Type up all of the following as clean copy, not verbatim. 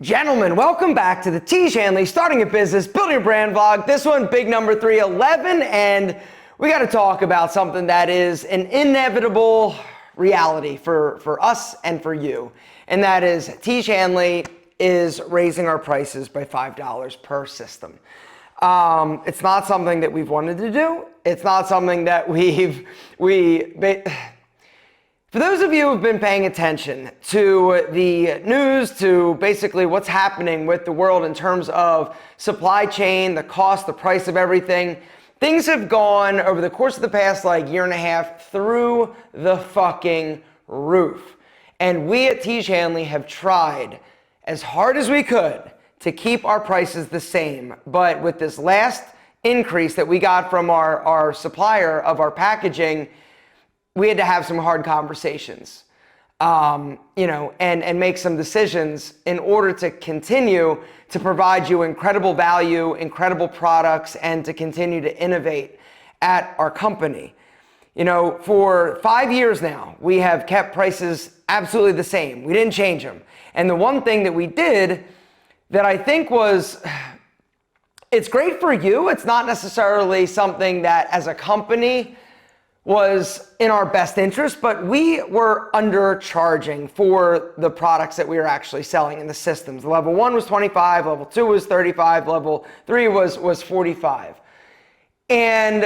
Gentlemen, welcome back to the Tiege Hanley Starting a Business, Building a Brand vlog. This one, big number 311, and we got to talk about something that is an inevitable reality for us and for you, and that is Tiege Hanley is raising our prices by $5 per system. It's not something that we've wanted to do. It's not something that for those of you who have been paying attention to the news, to basically what's happening with the world in terms of supply chain, the cost, the price of everything, things have gone over the course of the past year and a half through the fucking roof. And we at Tiege Hanley have tried as hard as we could to keep our prices the same. But with this last increase that we got from our supplier of our packaging, we had to have some hard conversations, and make some decisions in order to continue to provide you incredible value, incredible products, and to continue to innovate at our company. For 5 years now, we have kept prices absolutely the same. We didn't change them. And the one thing that we did that I think it's great for you. It's not necessarily something that as a company was in our best interest, but we were undercharging for the products that we were actually selling in the systems. Level 1 was 25, level 2 was 35, level 3 was 45. And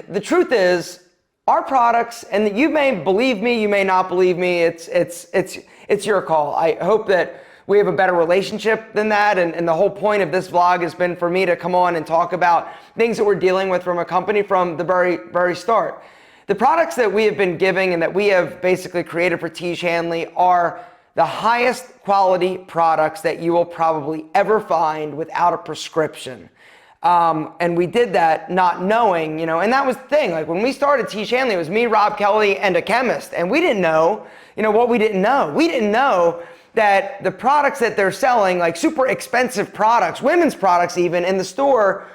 the truth is, our products, and you may believe me, you may not believe me, it's your call. I hope that we have a better relationship than that, and the whole point of this vlog has been for me to come on and talk about things that we're dealing with from a company from the very, very start. The products that we have been giving and that we have basically created for Tiege Hanley are the highest quality products that you will probably ever find without a prescription. And we did that not knowing, and that was the thing. When we started Tiege Hanley, it was me, Rob Kelly, and a chemist. And we didn't know, what we didn't know. We didn't know that the products that they're selling, super expensive products, women's products even, in the store,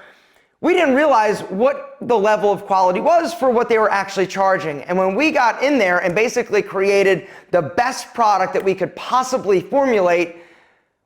we didn't realize what the level of quality was for what they were actually charging. And when we got in there and basically created the best product that we could possibly formulate,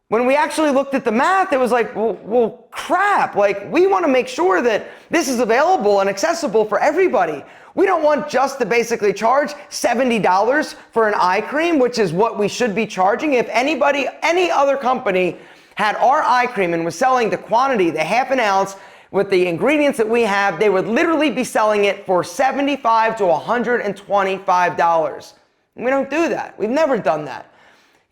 when we actually looked at the math, it was well, crap. We want to make sure that this is available and accessible for everybody. We don't want just to basically charge $70 for an eye cream, which is what we should be charging. If any other company had our eye cream and was selling the quantity, the half an ounce, with the ingredients that we have, they would literally be selling it for $75 to $125. And we don't do that. We've never done that.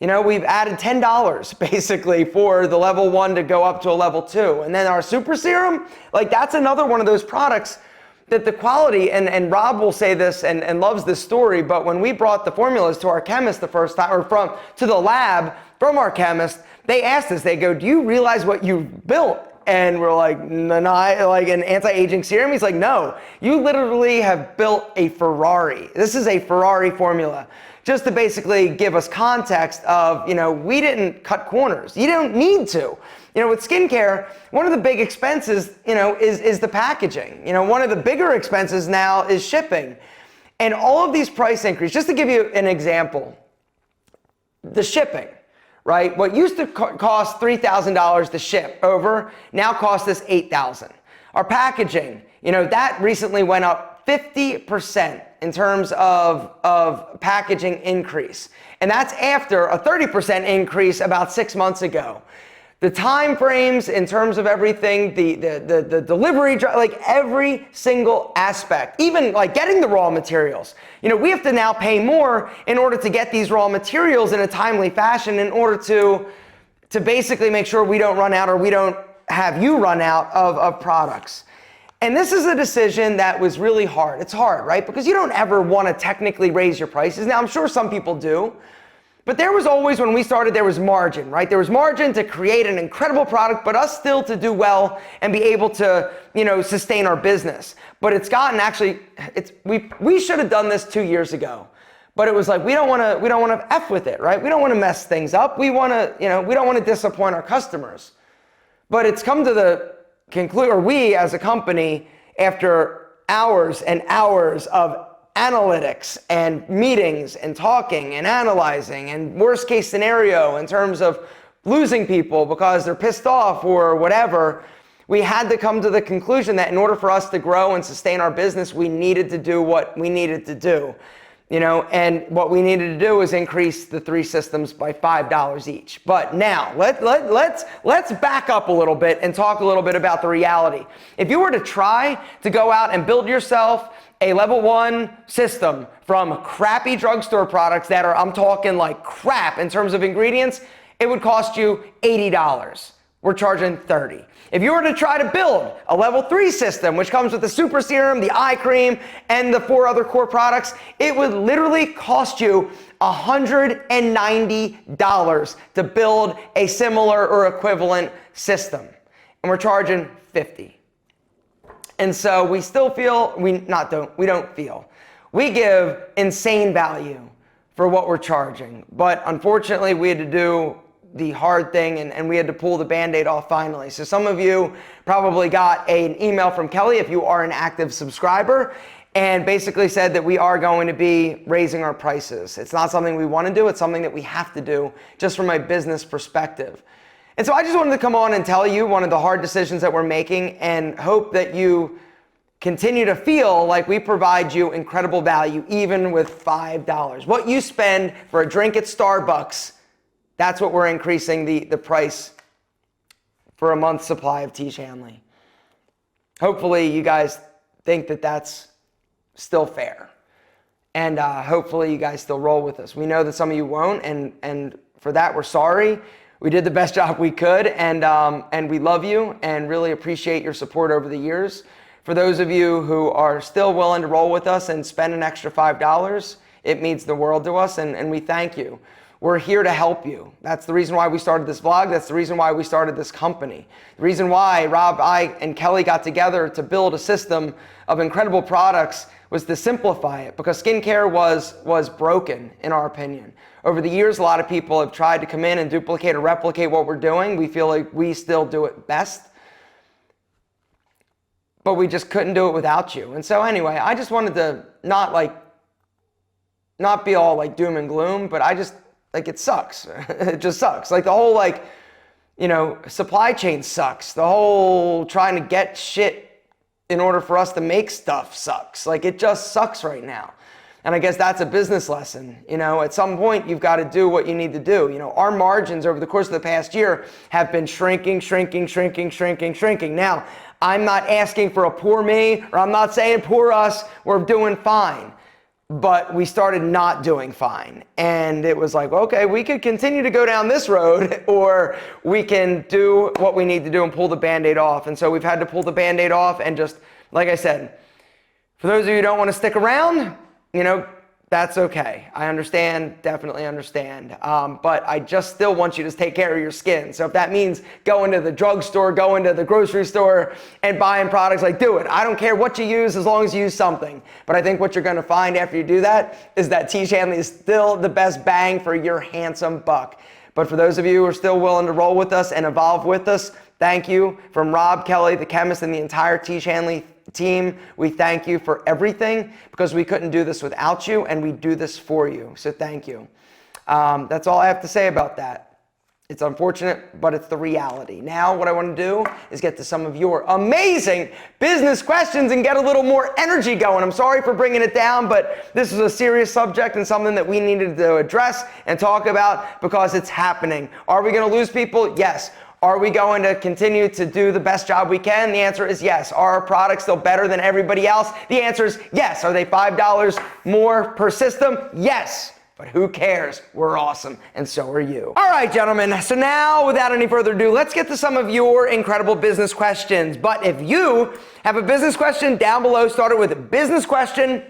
We've added $10 basically for the level 1 to go up to a level 2. And then our super serum, that's another one of those products that the quality, and Rob will say this and loves this story, but when we brought the formulas to our chemist the first time, or to the lab from our chemist, they asked us, they go, "Do you realize what you built?" And we're like, "No, an anti-aging serum?" He's like, "No, you literally have built a Ferrari. This is a Ferrari formula." Just to basically give us context of, we didn't cut corners. You don't need to. With skincare, one of the big expenses, is the packaging. One of the bigger expenses now is shipping. And all of these price increases, just to give you an example, the shipping, right? What used to cost $3,000 to ship over now costs us $8,000. Our packaging, that recently went up 50% in terms of packaging increase. And that's after a 30% increase about 6 months ago. The time frames in terms of everything, the delivery, every single aspect, even getting the raw materials. We have to now pay more in order to get these raw materials in a timely fashion in order to basically make sure we don't run out, or we don't have you run out of products. And this is a decision that was really hard. It's hard, right? Because you don't ever want to technically raise your prices. Now, I'm sure some people do. But there was always, when we started, there was margin, right? There was margin to create an incredible product, but us still to do well and be able to, sustain our business. But it's gotten we should have done this 2 years ago. But it was we don't want to F with it, right? We don't want to mess things up. We want to, we don't want to disappoint our customers. But it's come to the conclusion, or we as a company, after hours and hours of analytics and meetings and talking and analyzing and worst case scenario in terms of losing people because they're pissed off or whatever, we had to come to the conclusion that in order for us to grow and sustain our business, we needed to do what we needed to do. And what we needed to do is increase the 3 systems by $5 each. But now let's back up a little bit and talk a little bit about the reality. If you were to try to go out and build yourself a level 1 system from crappy drugstore products that are, I'm talking like crap in terms of ingredients, it would cost you $80. We're charging $30. If you were to try to build a level 3 system, which comes with the super serum, the eye cream, and the 4 other core products, it would literally cost you $190 to build a similar or equivalent system. And we're charging $50. And so we still feel, we give insane value for what we're charging. But unfortunately, we had to do the hard thing and we had to pull the Band-Aid off finally. So some of you probably got an email from Kelly if you are an active subscriber and basically said that we are going to be raising our prices. It's not something we want to do, it's something that we have to do just from a business perspective. And so I just wanted to come on and tell you one of the hard decisions that we're making and hope that you continue to feel like we provide you incredible value even with $5. What you spend for a drink at Starbucks, that's what we're increasing the price for a month's supply of Tiege Hanley. Hopefully you guys think that that's still fair. And hopefully you guys still roll with us. We know that some of you won't, and for that we're sorry. We did the best job we could, and we love you and really appreciate your support over the years. For those of you who are still willing to roll with us and spend an extra $5, it means the world to us, and we thank you. We're here to help you. That's the reason why we started this vlog. That's the reason why we started this company. The reason why Rob, I, and Kelly got together to build a system of incredible products was to simplify it, because skincare was broken, in our opinion. Over the years, a lot of people have tried to come in and duplicate or replicate what we're doing. We feel like we still do it best, but we just couldn't do it without you. And so anyway, I just wanted to not be all like doom and gloom, but it sucks. It just sucks. Like the whole supply chain sucks. The whole trying to get shit in order for us to make stuff sucks. Like it just sucks right now. And I guess that's a business lesson. At some point you've got to do what you need to do. Our margins over the course of the past year have been shrinking. Now, I'm not asking for a poor me, or I'm not saying poor us. We're doing fine. But we started not doing fine. And it was like, okay, we could continue to go down this road, or we can do what we need to do and pull the Band-Aid off. And so we've had to pull the Band-Aid off, and just, like I said, for those of you who don't want to stick around, that's okay. I understand, definitely understand. But I just still want you to take care of your skin. So if that means going to the drugstore, going to the grocery store and buying products, do it. I don't care what you use as long as you use something. But I think what you're going to find after you do that is that Tiege Hanley is still the best bang for your handsome buck. But for those of you who are still willing to roll with us and evolve with us, thank you. From Rob, Kelly, the chemist, and the entire Tiege Hanley team, we thank you for everything, because we couldn't do this without you, and we do this for you. So thank you. That's all I have to say about that. It's unfortunate, but it's the reality. Now what I want to do is get to some of your amazing business questions and get a little more energy going. I'm sorry for bringing it down, but this is a serious subject and something that we needed to address and talk about, because it's happening. Are we going to lose people? Yes. Are we going to continue to do the best job we can? The answer is yes. Are our products still better than everybody else? The answer is yes. Are they $5 more per system? Yes. But who cares? We're awesome, and so are you. All right, gentlemen. So now, without any further ado, let's get to some of your incredible business questions. But if you have a business question, down below, start it with a business question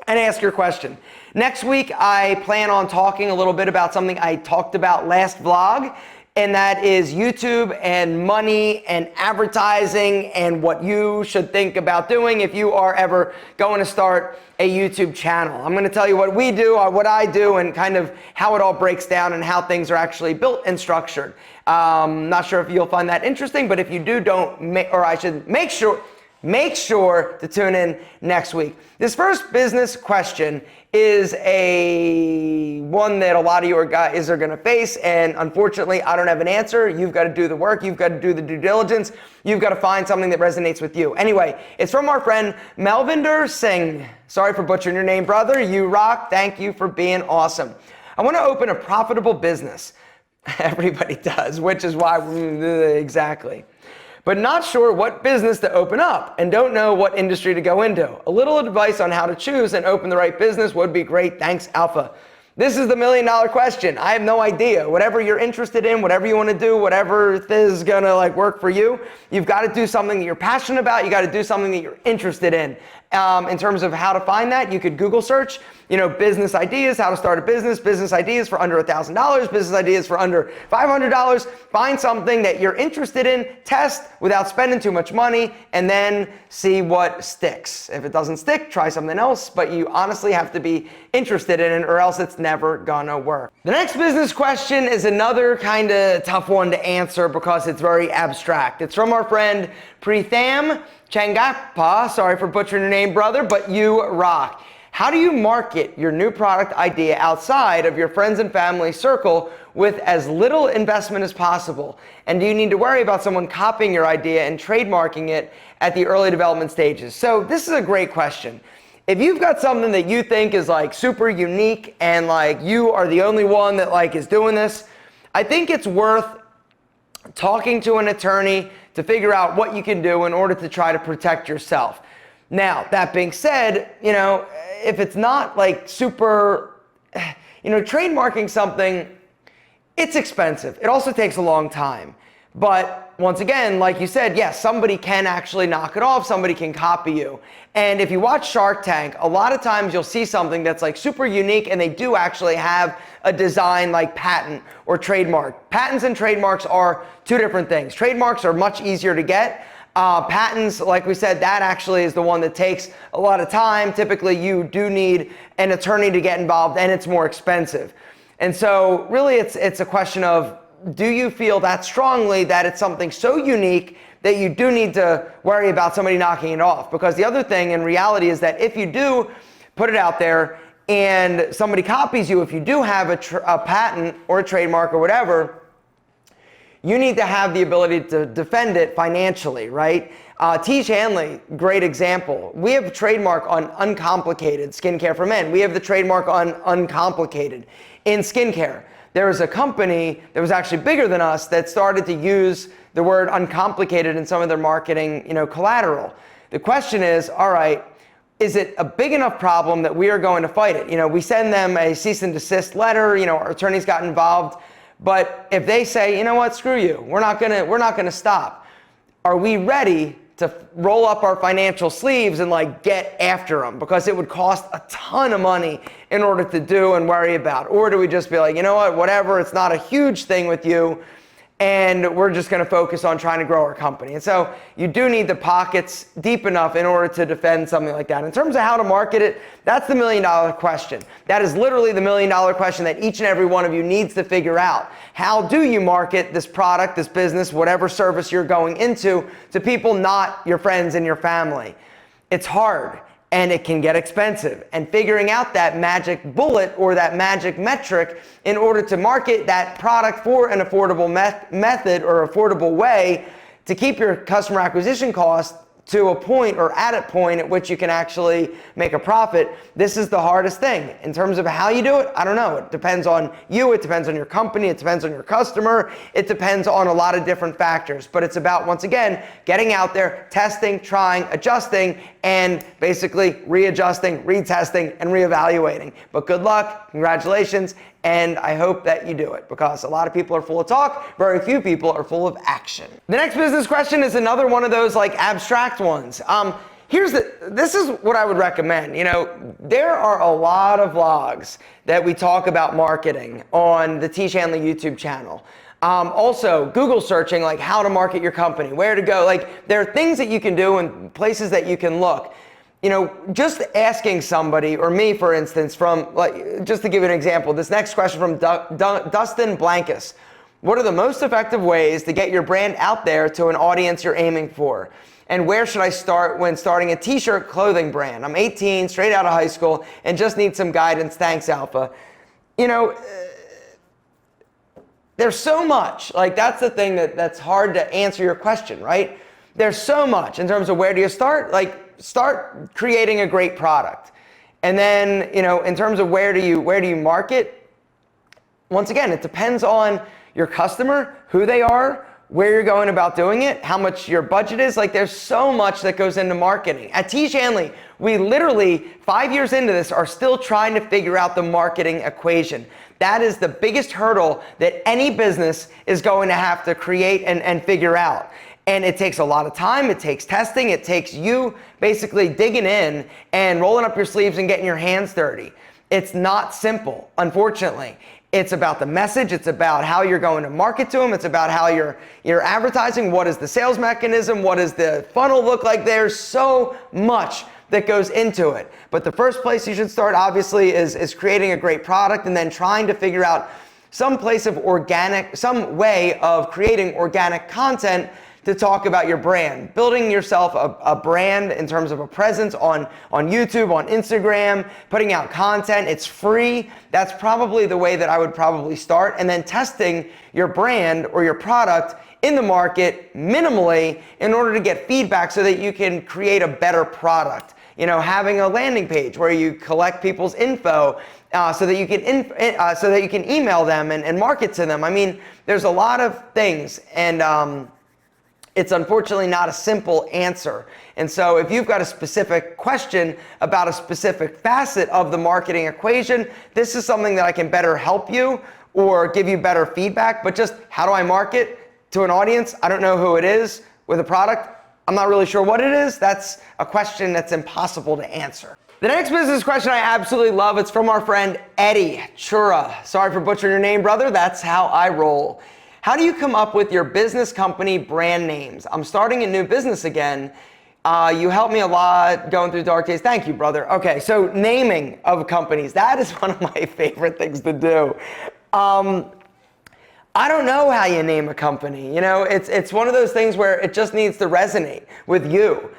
and ask your question. Next week, I plan on talking a little bit about something I talked about last vlog, and that is YouTube and money and advertising and what you should think about doing if you are ever going to start a YouTube channel. I'm going to tell you what we do, what I do, and kind of how it all breaks down and how things are actually built and structured. Not sure if you'll find that interesting, but if you do, make sure Make sure to tune in next week. This first business question is one that a lot of you guys are going to face, and unfortunately I don't have an answer. You've got to do the work, you've got to do the due diligence, you've got to find something that resonates with you. Anyway, it's from our friend Melvinder Singh. Sorry for butchering your name, brother. You rock. Thank you for being awesome. I want to open a profitable business. Everybody does, which is why exactly. But not sure what business to open up and don't know what industry to go into. A little advice on how to choose and open the right business would be great. Thanks, Alpha. This is the $1 million question. I have no idea. Whatever you're interested in, whatever you want to do, whatever is gonna work for you, you've got to do something that you're passionate about. You got to do something that you're interested in. In terms of how to find that, you could Google search, business ideas, how to start a business ideas for under $1,000, business ideas for under $500. Find something that you're interested in, test without spending too much money, and then see what sticks. If it doesn't stick, try something else, but you honestly have to be interested in it or else it's never gonna work. The next business question is another kind of tough one to answer because it's very abstract. It's from our friend Pritham Changappa. Sorry for butchering your name, brother, but you rock. How do you market your new product idea outside of your friends and family circle with as little investment as possible? And do you need to worry about someone copying your idea and trademarking it at the early development stages? So this is a great question. If you've got something that you think is super unique and you are the only one that is doing this, I think it's worth talking to an attorney to figure out what you can do in order to try to protect yourself. Now, that being said, if it's not super, trademarking something, it's expensive. It also takes a long time. But once again, like you said, yes, somebody can actually knock it off. Somebody can copy you. And if you watch Shark Tank, a lot of times you'll see something that's super unique and they do actually have a design patent or trademark. Patents and trademarks are two different things. Trademarks are much easier to get. Patents, like we said, that actually is the one that takes a lot of time. Typically, you do need an attorney to get involved and it's more expensive. And so really it's a question of, do you feel that strongly that it's something so unique that you do need to worry about somebody knocking it off? Because the other thing in reality is that if you do put it out there and somebody copies you, if you do have a patent or a trademark or whatever, you need to have the ability to defend it financially, right? Tiege Hanley, great example. We have a trademark on uncomplicated skincare for men. We have the trademark on uncomplicated in skincare. There was a company that was actually bigger than us that started to use the word uncomplicated in some of their marketing, collateral. The question is, all right, is it a big enough problem that we are going to fight it? We send them a cease and desist letter, our attorneys got involved. But if they say, you know what, screw you, we're not gonna stop. Are we ready to roll up our financial sleeves and get after them? Because it would cost a ton of money in order to do and worry about. Or do we just be you know what, whatever, it's not a huge thing with you, and we're just gonna focus on trying to grow our company. And so you do need the pockets deep enough in order to defend something like that. In terms of how to market it, that's the $1 million question. That is literally the $1 million question that each and every one of you needs to figure out. How do you market this product, this business, whatever service you're going into, to people not your friends and your family? It's hard. And it can get expensive. And figuring out that magic bullet or that magic metric in order to market that product for an affordable method or affordable way to keep your customer acquisition cost to a point or at a point at which you can actually make a profit. This is the hardest thing. In terms of how you do it, I don't know. It depends on you, it depends on your company, it depends on your customer, it depends on a lot of different factors. But it's about, once again, getting out there, testing, trying, adjusting, and basically readjusting, retesting, and reevaluating. But good luck, congratulations, and I hope that you do it, because a lot of people are full of talk, very few people are full of action. The next business question is another one of those abstract ones. This is what I would recommend. There are a lot of vlogs that we talk about marketing on the Tiege Hanley YouTube channel. Also, Google searching how to market your company, where to go. There are things that you can do and places that you can look. Just asking somebody, or me for instance, from just to give you an example, this next question from Dustin Blankus. What are the most effective ways to get your brand out there to an audience you're aiming for? And where should I start when starting a t-shirt clothing brand? I'm 18, straight out of high school, and just need some guidance. Thanks, Alpha. You know, there's so much. Like, that's the thing that's hard to answer your question, right? There's so much in terms of where do you start? Like, start creating a great product. And then, you know, in terms of where do you market? Once again, it depends on your customer, who they are, where you're going about doing it, how much your budget is. Like, there's so much that goes into marketing. At Tiege Hanley, we literally, 5 years into this, are still trying to figure out the marketing equation. That is the biggest hurdle that any business is going to have to create and figure out. And it takes a lot of time, it takes testing, it takes you basically digging in and rolling up your sleeves and getting your hands dirty. It's not simple, unfortunately. It's about the message, it's about how you're going to market to them, it's about how you're advertising, what is the sales mechanism, what does the funnel look like. There's so much that goes into it. But the first place you should start, obviously, is creating a great product and then trying to figure out some way of creating organic content to talk about your brand, building yourself a brand in terms of a presence on YouTube, on Instagram, putting out content. It's free. That's probably the way that I would probably start. And then testing your brand or your product in the market minimally in order to get feedback so that you can create a better product. You know, having a landing page where you collect people's info so that you can email them and market to them. I mean, there's a lot of things, and it's unfortunately not a simple answer. And so if you've got a specific question about a specific facet of the marketing equation, this is something that I can better help you or give you better feedback. But just how do I market to an audience? I don't know who it is with a product. I'm not really sure what it is. That's a question that's impossible to answer. The next business question I absolutely love. It's from our friend Eddie Chura. Sorry for butchering your name, brother. That's how I roll. How do you come up with your business company brand names? I'm starting a new business again. You helped me a lot going through dark days. Thank you, brother. Okay, so naming of companies. That is one of my favorite things to do. I don't know how you name a company. You know, it's one of those things where it just needs to resonate with you.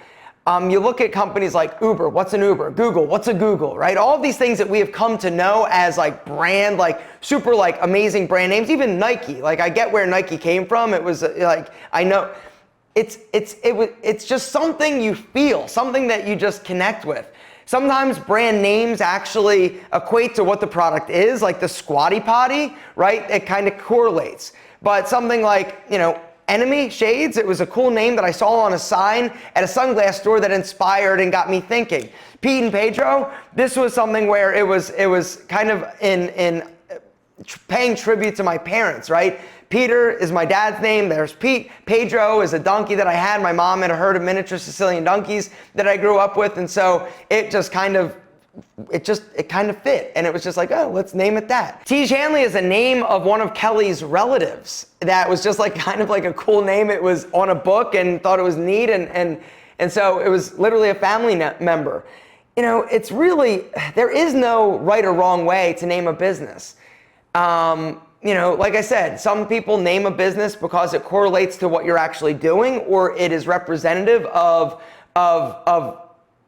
You look at companies like Uber, what's an Uber? Google, what's a Google, right? All of these things that we have come to know as like brand, like super like amazing brand names, even Nike. Like, I get where Nike came from. It was like, I know it's just something you feel, something that you just connect with. Sometimes brand names actually equate to what the product is, like the Squatty Potty, right? It kind of correlates. But something like, you know, Enemy Shades, it was a cool name that I saw on a sign at a sunglass store that inspired and got me thinking. Pete and Pedro, this was something where it was kind of in paying tribute to my parents, right? Peter is my dad's name. There's Pete. Pedro is a donkey that I had. My mom had a herd of miniature Sicilian donkeys that I grew up with, and so it kind of fit, and it was just like, oh, let's name it that. Tiege Hanley is a name of one of Kelly's relatives that was just like kind of like a cool name. It was on a book and thought it was neat, and so it was literally a family member. You know, it's really, there is no right or wrong way to name a business. You know, like I said, some people name a business because it correlates to what you're actually doing, or it is representative of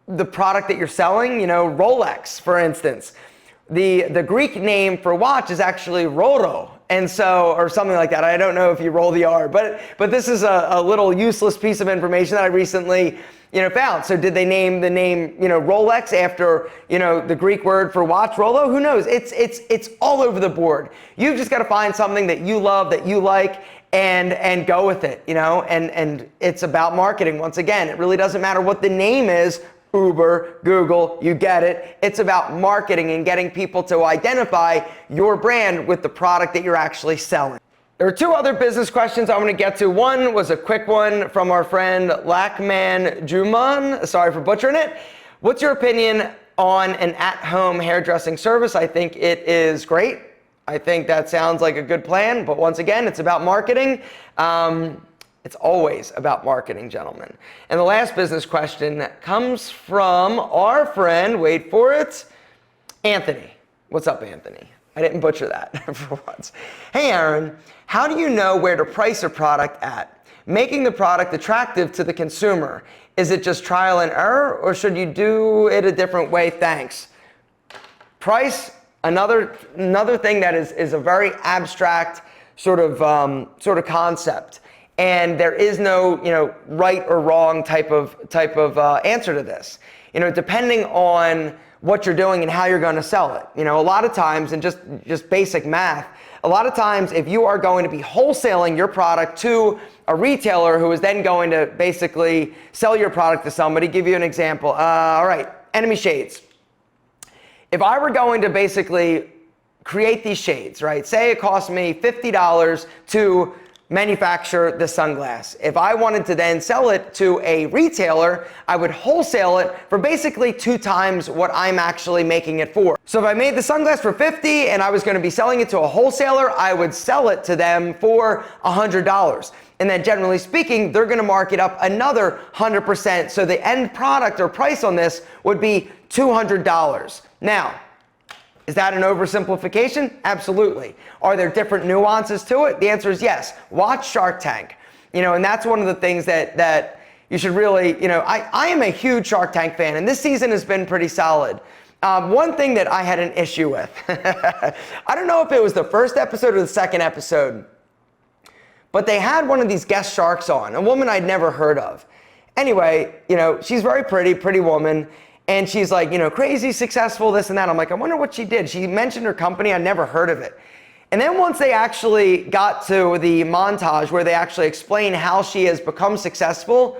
the product that you're selling. You know, Rolex, for instance. The Greek name for watch is actually Roro, and so, or something like that. I don't know if you roll the R, but this is a little useless piece of information that I recently, you know, found. So did they name the name, you know, Rolex after, you know, the Greek word for watch, Rolo? Who knows? It's all over the board. You've just got to find something that you love, that you like, and go with it, you know, and it's about marketing. Once again, it really doesn't matter what the name is. Uber, Google, you get it. It's about marketing and getting people to identify your brand with the product that you're actually selling. There are two other business questions I'm going to get to. One was a quick one from our friend Lakman Juman. Sorry for butchering it. What's your opinion on an at-home hairdressing service? I think it is great. I think that sounds like a good plan, but once again, it's about marketing. It's always about marketing, gentlemen. And the last business question comes from our friend, wait for it, Anthony. What's up, Anthony? I didn't butcher that for once. Hey, Aaron, how do you know where to price a product at? making the product attractive to the consumer? Is it just trial and error, or should you do it a different way? Thanks. Price, another thing that is a very abstract sort of concept, and there is no right or wrong type of answer to this. Depending on what you're doing and how you're going to sell it. A lot of times, and just basic math, a lot of times if you are going to be wholesaling your product to a retailer who is then going to basically sell your product to somebody, give you an example. All right, Enemy Shades. If I were going to basically create these shades, right? Say it cost me $50 to manufacture the sunglass. If I wanted to then sell it to a retailer, I would wholesale it for basically 2 times what I'm actually making it for. So if I made the sunglass for $50 and I was going to be selling it to a wholesaler, I would sell it to them for $100. And then generally speaking, they're going to mark it up another 100%. So the end product or price on this would be $200. Now, is that an oversimplification? Absolutely. Are there different nuances to it? The answer is yes. Watch Shark Tank. And that's one of the things that you should really, I am a huge Shark Tank fan, and this season has been pretty solid. One thing that I had an issue with, I don't know if it was the first episode or the second episode, but they had one of these guest sharks on, a woman I'd never heard of. Anyway, she's very pretty woman. And she's like, crazy successful, this and that. I'm like, I wonder what she did. She mentioned her company. I never heard of it. And then once they actually got to the montage where they actually explain how she has become successful,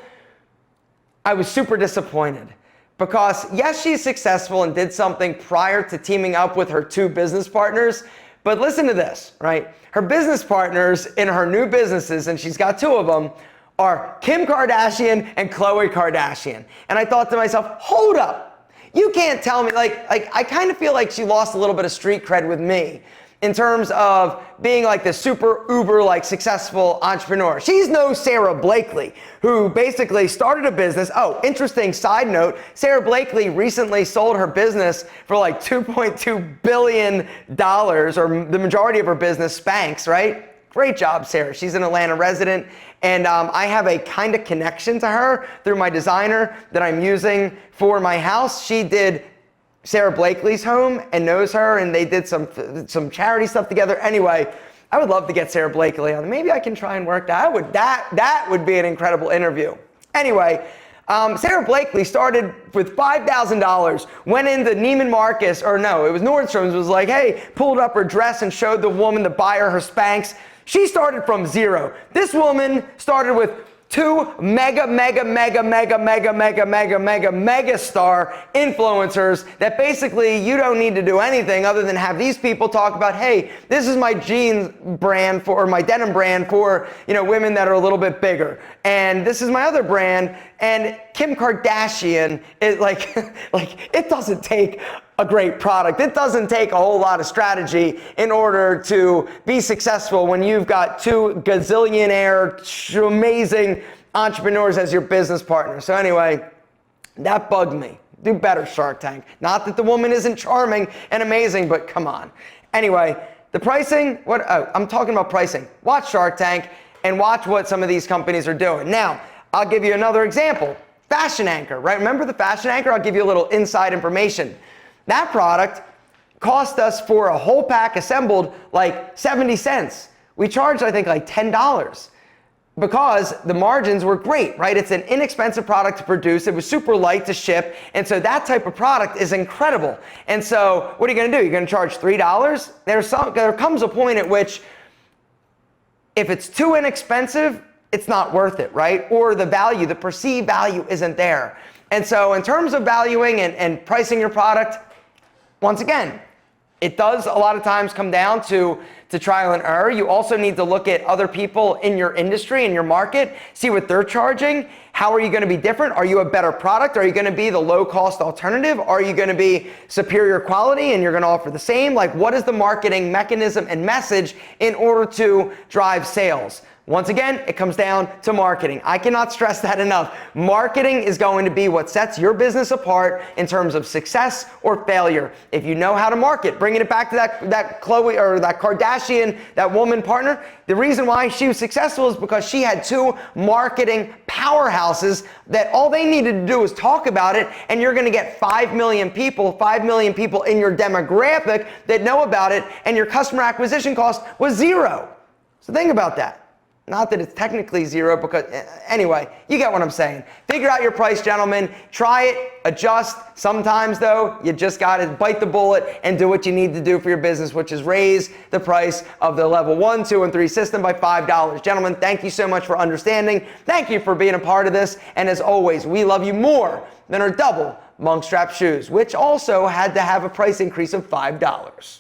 I was super disappointed. Because yes, she's successful and did something prior to teaming up with her 2 business partners. But listen to this, right? Her business partners in her new businesses, and she's got 2 of them, are Kim Kardashian and Khloe Kardashian. And I thought to myself, hold up. You can't tell me, like I kind of feel like she lost a little bit of street cred with me in terms of being like the super uber successful entrepreneur. She's no Sarah Blakely, who basically started a business. Oh, interesting side note, Sarah Blakely recently sold her business for $2.2 billion, or the majority of her business, Spanx, right? Great job, Sarah. She's an Atlanta resident, and I have a kind of connection to her through my designer that I'm using for my house. She did Sarah Blakely's home and knows her, and they did some charity stuff together. Anyway, I would love to get Sarah Blakely on. Maybe I can try and work that. That would be an incredible interview. Anyway, Sarah Blakely started with $5,000, went into Neiman Marcus, or no, it was Nordstrom's, was like, hey, pulled up her dress and showed the woman, the buyer, her Spanx. She started from 0. This woman started with 2 mega star influencers that basically you don't need to do anything other than have these people talk about, hey, this is my jeans brand or my denim brand for, women that are a little bit bigger. And this is my other brand. And Kim Kardashian is it doesn't take a great product. It doesn't take a whole lot of strategy in order to be successful when you've got 2 gazillionaire, amazing entrepreneurs as your business partner. So anyway, that bugged me. Do better, Shark Tank. Not that the woman isn't charming and amazing, but come on. Anyway, the pricing, I'm talking about pricing. Watch Shark Tank and watch what some of these companies are doing. Now, I'll give you another example. Fashion Anchor, right? Remember the Fashion Anchor? I'll give you a little inside information. That product cost us for a whole pack assembled 70 cents. We charged, I think, $10 because the margins were great, right? It's an inexpensive product to produce. It was super light to ship. And so that type of product is incredible. And so what are you going to do? You're going to charge $3? There comes a point at which if it's too inexpensive, it's not worth it, right? Or the perceived value isn't there. And so in terms of valuing and pricing your product, once again, it does a lot of times come down to trial and error. You also need to look at other people in your industry, in your market, see what they're charging. How are you going to be different? Are you a better product? Are you going to be the low-cost alternative? Are you going to be superior quality and you're going to offer the same? What is the marketing mechanism and message in order to drive sales? Once again, it comes down to marketing. I cannot stress that enough. Marketing is going to be what sets your business apart in terms of success or failure. If you know how to market, bringing it back to that Khloe or that Kardashian, that woman partner, the reason why she was successful is because she had two marketing powerhouses that all they needed to do was talk about it, and you're going to get 5 million people in your demographic that know about it, and your customer acquisition cost was zero. So think about that. Not that it's technically zero, because anyway, you get what I'm saying. Figure out your price, gentlemen. Try it, adjust. Sometimes though, you just got to bite the bullet and do what you need to do for your business, which is raise the price of the level 1, 2, and 3 system by $5. Gentlemen, thank you so much for understanding. Thank you for being a part of this. And as always, we love you more than our double monk strap shoes, which also had to have a price increase of $5.